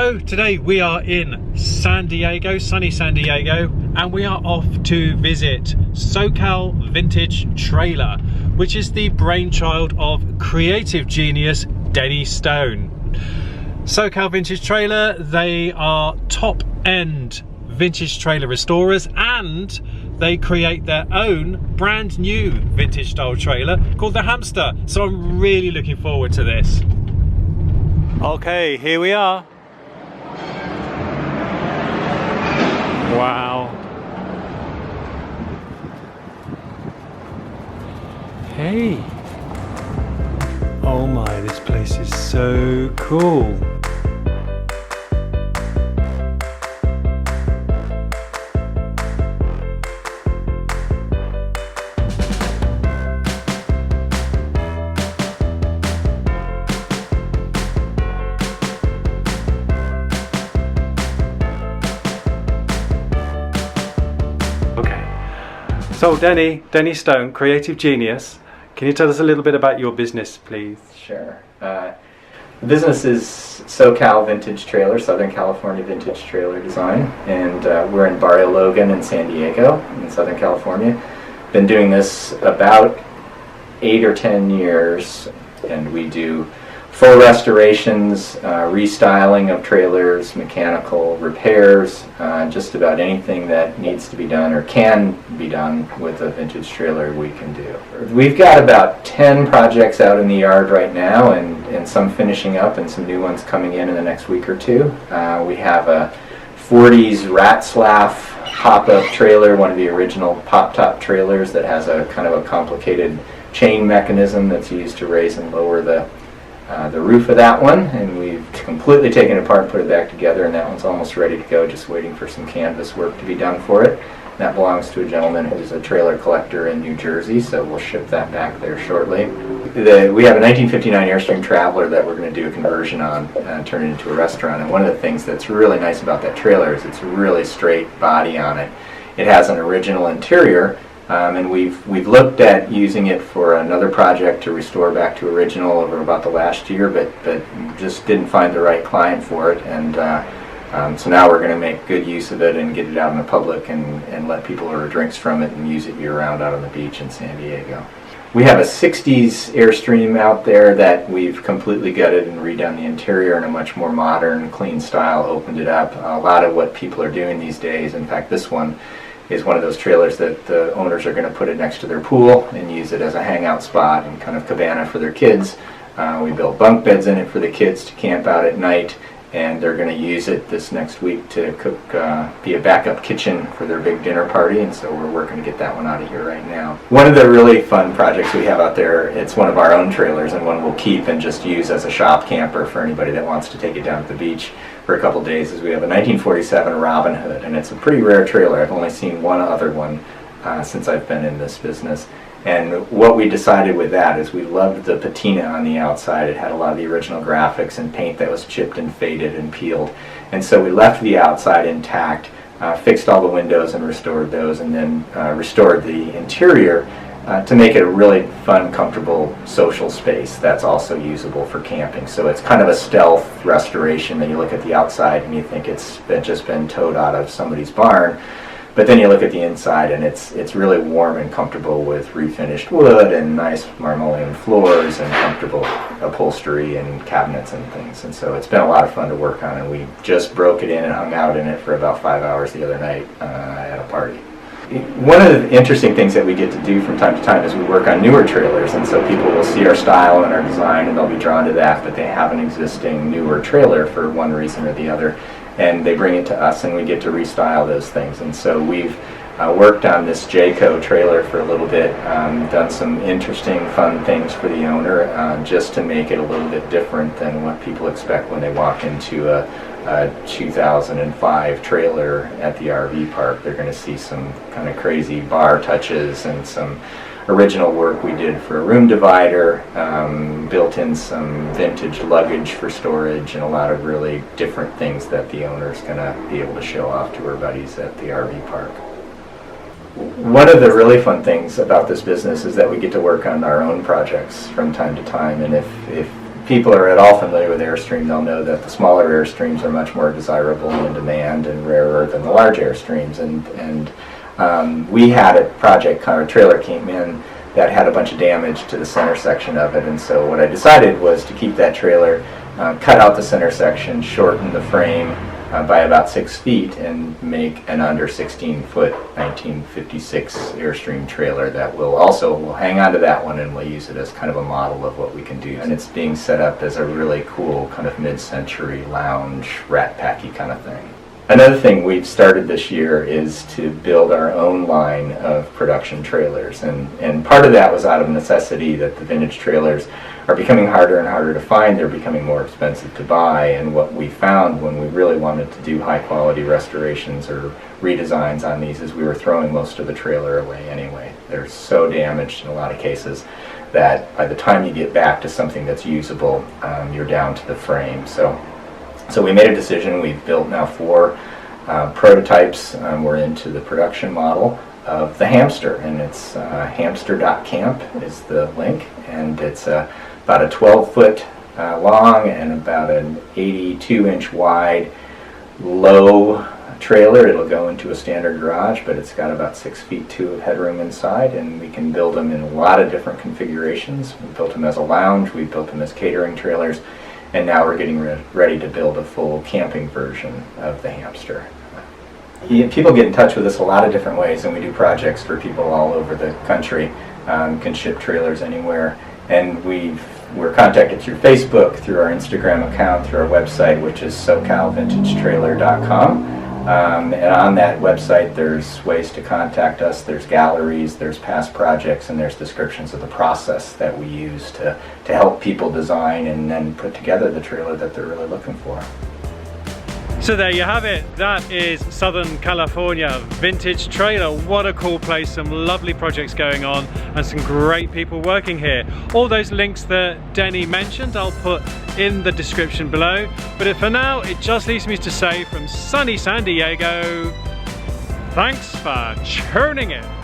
Hello, today we are in San Diego, sunny San Diego, and we are off to visit SoCal Vintage Trailer, which is the brainchild of creative genius Denny Stone. SoCal Vintage Trailer, they are top-end vintage trailer restorers, and they create their own brand new vintage style trailer called the Hamster. So I'm really looking forward to this. Okay, here we are. Wow. Hey. Oh my, this place is so cool. So Denny Stone, creative genius. Can you tell us a little bit about your business, please? Sure. The business is SoCal Vintage Trailer, Southern California Vintage Trailer Design, and we're in Barrio Logan in San Diego, in Southern California. Been doing this about 8 or 10 years, and we do full restorations, restyling of trailers, mechanical repairs, just about anything that needs to be done or can be done with a vintage trailer we can do. We've got about 10 projects out in the yard right now, and some finishing up and some new ones coming in the next week or two. We have a 40s Ratzlaf pop-up trailer, one of the original pop-top trailers that has a kind of a complicated chain mechanism that's used to raise and lower the roof of that one, and we've completely taken it apart and put it back together, and that one's almost ready to go, just waiting for some canvas work to be done for it. That belongs to a gentleman who's a trailer collector in New Jersey, so we'll ship that back there shortly. We have a 1959 Airstream Traveler that we're going to do a conversion on and turn it into a restaurant, and one of the things that's really nice about that trailer is it's a really straight body on it. It has an original interior, and we've looked at using it for another project to restore back to original over about the last year, but just didn't find the right client for it, and so now we're going to make good use of it and get it out in the public and let people order drinks from it and use it year-round out on the beach in San Diego. We have a 60s Airstream out there that we've completely gutted and redone the interior in a much more modern, clean style, opened it up. A lot of what people are doing these days, in fact this one is one of those trailers that the owners are going to put it next to their pool and use it as a hangout spot and kind of cabana for their kids. We built bunk beds in it for the kids to camp out at night, and they're going to use it this next week to cook, be a backup kitchen for their big dinner party, and so we're working to get that one out of here right now. One of the really fun projects we have out there, it's one of our own trailers and one we'll keep and just use as a shop camper for anybody that wants to take it down to the beach for a couple days, is we have a 1947 Robin Hood, and it's a pretty rare trailer. I've only seen one other one since I've been in this business. And what we decided with that is we loved the patina on the outside. It had a lot of the original graphics and paint that was chipped and faded and peeled. And so we left the outside intact, fixed all the windows and restored those, and then restored the interior to make it a really fun, comfortable social space that's also usable for camping. So it's kind of a stealth restoration that you look at the outside and you think it's just been towed out of somebody's barn. But then you look at the inside and it's really warm and comfortable with refinished wood and nice marmoleum floors and comfortable upholstery and cabinets and things. And so it's been a lot of fun to work on, and we just broke it in and hung out in it for about 5 hours the other night at a party. One of the interesting things that we get to do from time to time is we work on newer trailers, and so people will see our style and our design and they'll be drawn to that, but they have an existing newer trailer for one reason or the other, and they bring it to us and we get to restyle those things. And so we've worked on this Jayco trailer for a little bit, done some interesting, fun things for the owner, just to make it a little bit different than what people expect when they walk into a 2005 trailer at the RV park. They're going to see some kind of crazy bar touches and some original work we did for a room divider, built in some vintage luggage for storage, and a lot of really different things that the owner's going to be able to show off to her buddies at the RV park. One of the really fun things about this business is that we get to work on our own projects from time to time, and if people are at all familiar with Airstream, they'll know that the smaller Airstreams are much more desirable and in demand and rarer than the large Airstreams. And we had a project, a trailer came in that had a bunch of damage to the center section of it. And so what I decided was to keep that trailer, cut out the center section, shorten the frame by about 6 feet, and make an under 16-foot 1956 Airstream trailer that we'll hang on to that one, and we'll use it as kind of a model of what we can do. And it's being set up as a really cool kind of mid-century lounge, rat packy kind of thing. Another thing we've started this year is to build our own line of production trailers, and part of that was out of necessity that the vintage trailers are becoming harder and harder to find. They're becoming more expensive to buy, and what we found when we really wanted to do high quality restorations or redesigns on these is we were throwing most of the trailer away anyway. They're so damaged in a lot of cases that by the time you get back to something that's usable, you're down to the frame. So we made a decision. We've built now 4 prototypes. We're into the production model of the hamster, and it's hamster.camp is the link, and it's about a 12-foot long and about an 82-inch wide low trailer. It'll go into a standard garage, but it's got about 6 feet 2 of headroom inside, and we can build them in a lot of different configurations. We built them as a lounge, we built them as catering trailers, and now we're getting ready to build a full camping version of the hamster. People get in touch with us a lot of different ways, and we do projects for people all over the country. Can ship trailers anywhere, and we're contacted through Facebook, through our Instagram account, through our website, which is SoCalVintageTrailer.com. And on that website there's ways to contact us, there's galleries, there's past projects, and there's descriptions of the process that we use to help people design and then put together the trailer that they're really looking for. So there you have it. That is Southern California Vintage Trailer. What a cool place. Some lovely projects going on and some great people working here. All those links that Denny mentioned I'll put in the description below. But for now, it just leaves me to say from sunny San Diego, thanks for tuning in.